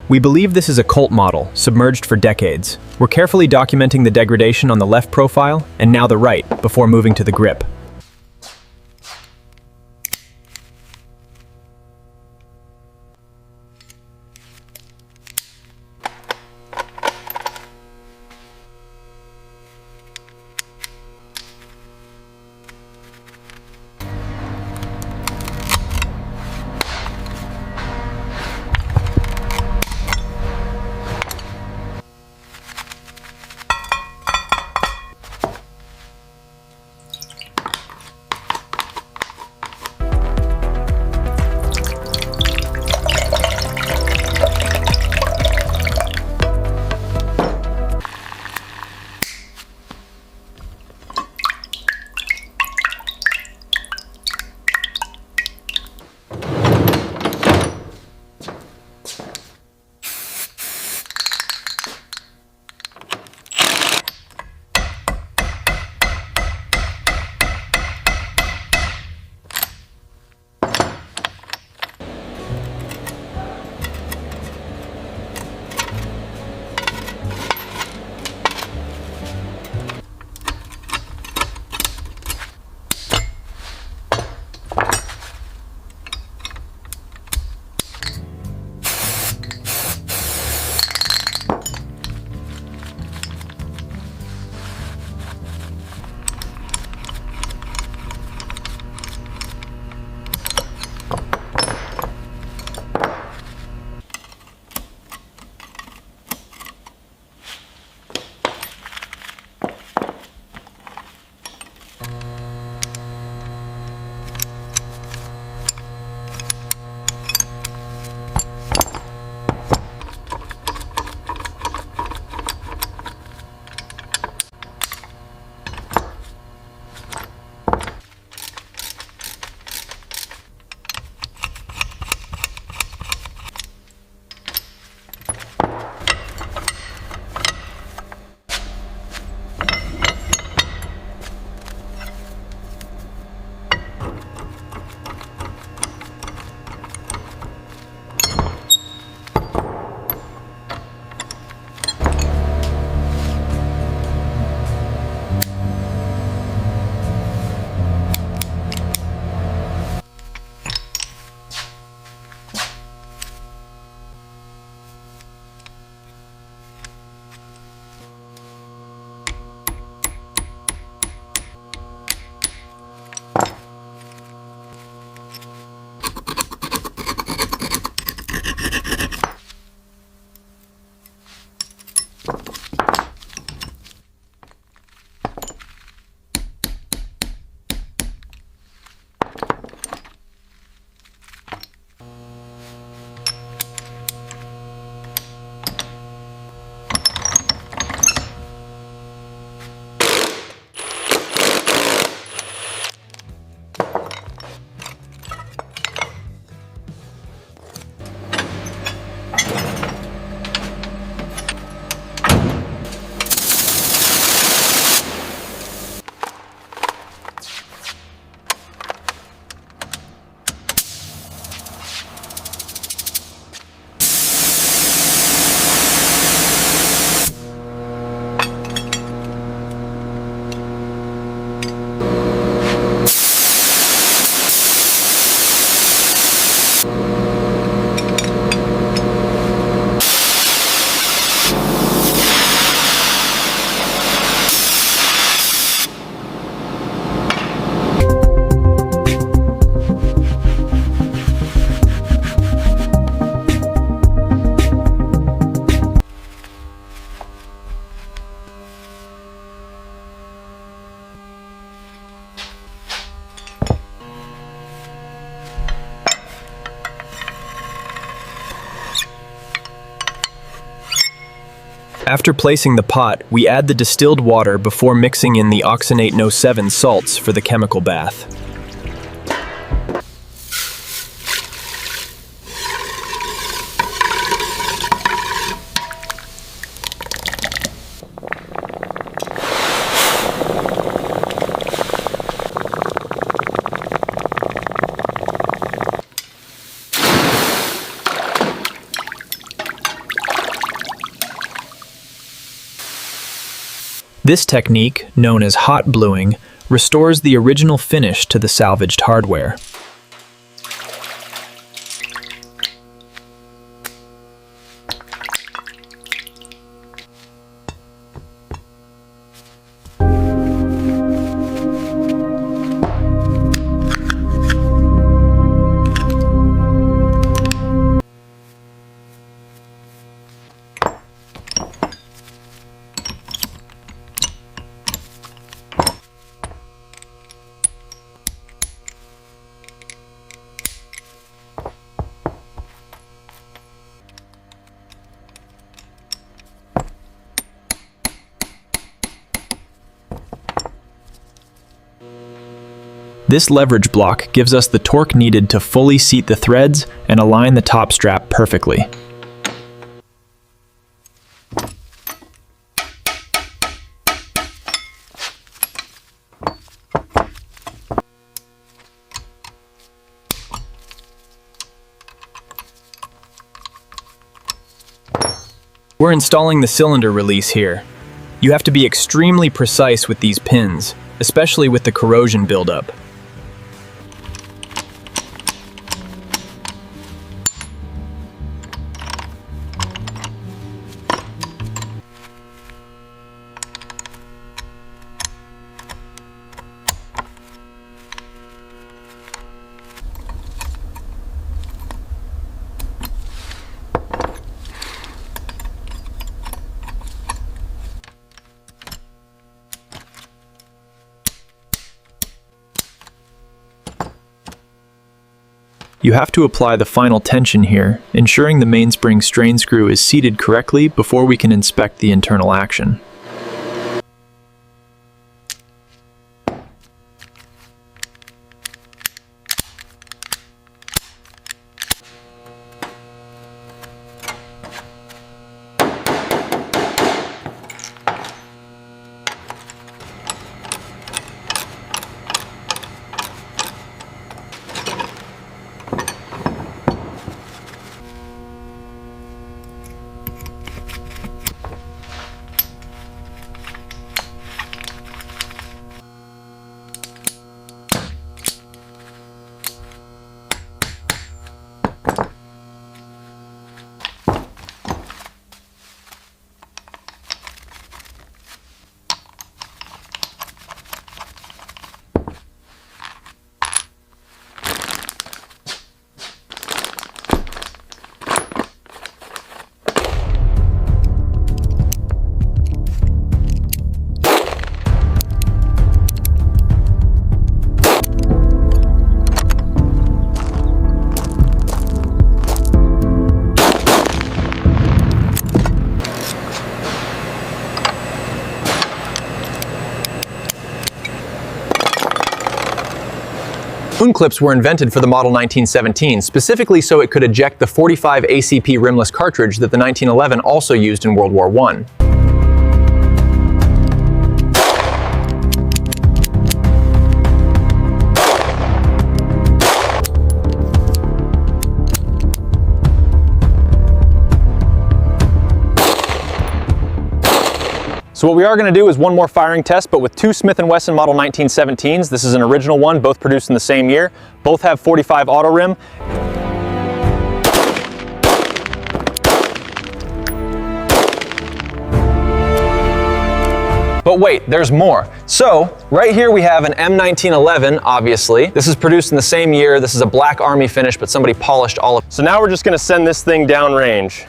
We believe this is a Colt model, submerged for decades. We're carefully documenting the degradation on the left profile, and now the right, before moving to the grip. After placing the pot, we add the distilled water before mixing in the oxonate No. 7 salts for the chemical bath. This technique, known as hot bluing, restores the original finish to the salvaged hardware. This leverage block gives us the torque needed to fully seat the threads and align the top strap perfectly. We're installing the cylinder release here. You have to be extremely precise with these pins, especially with the corrosion buildup. You have to apply the final tension here, ensuring the mainspring strain screw is seated correctly before we can inspect the internal action. Wound clips were invented for the Model 1917, specifically so it could eject the .45 ACP rimless cartridge that the 1911 also used in World War I. So what we are going to do is one more firing test, but with two Smith & Wesson Model 1917s. This is an original one, both produced in the same year. Both have .45 auto rim. But wait, there's more. So, right here we have an M1911, obviously. This is produced in the same year. This is a black army finish, but somebody polished all of it. So now we're just going to send this thing downrange.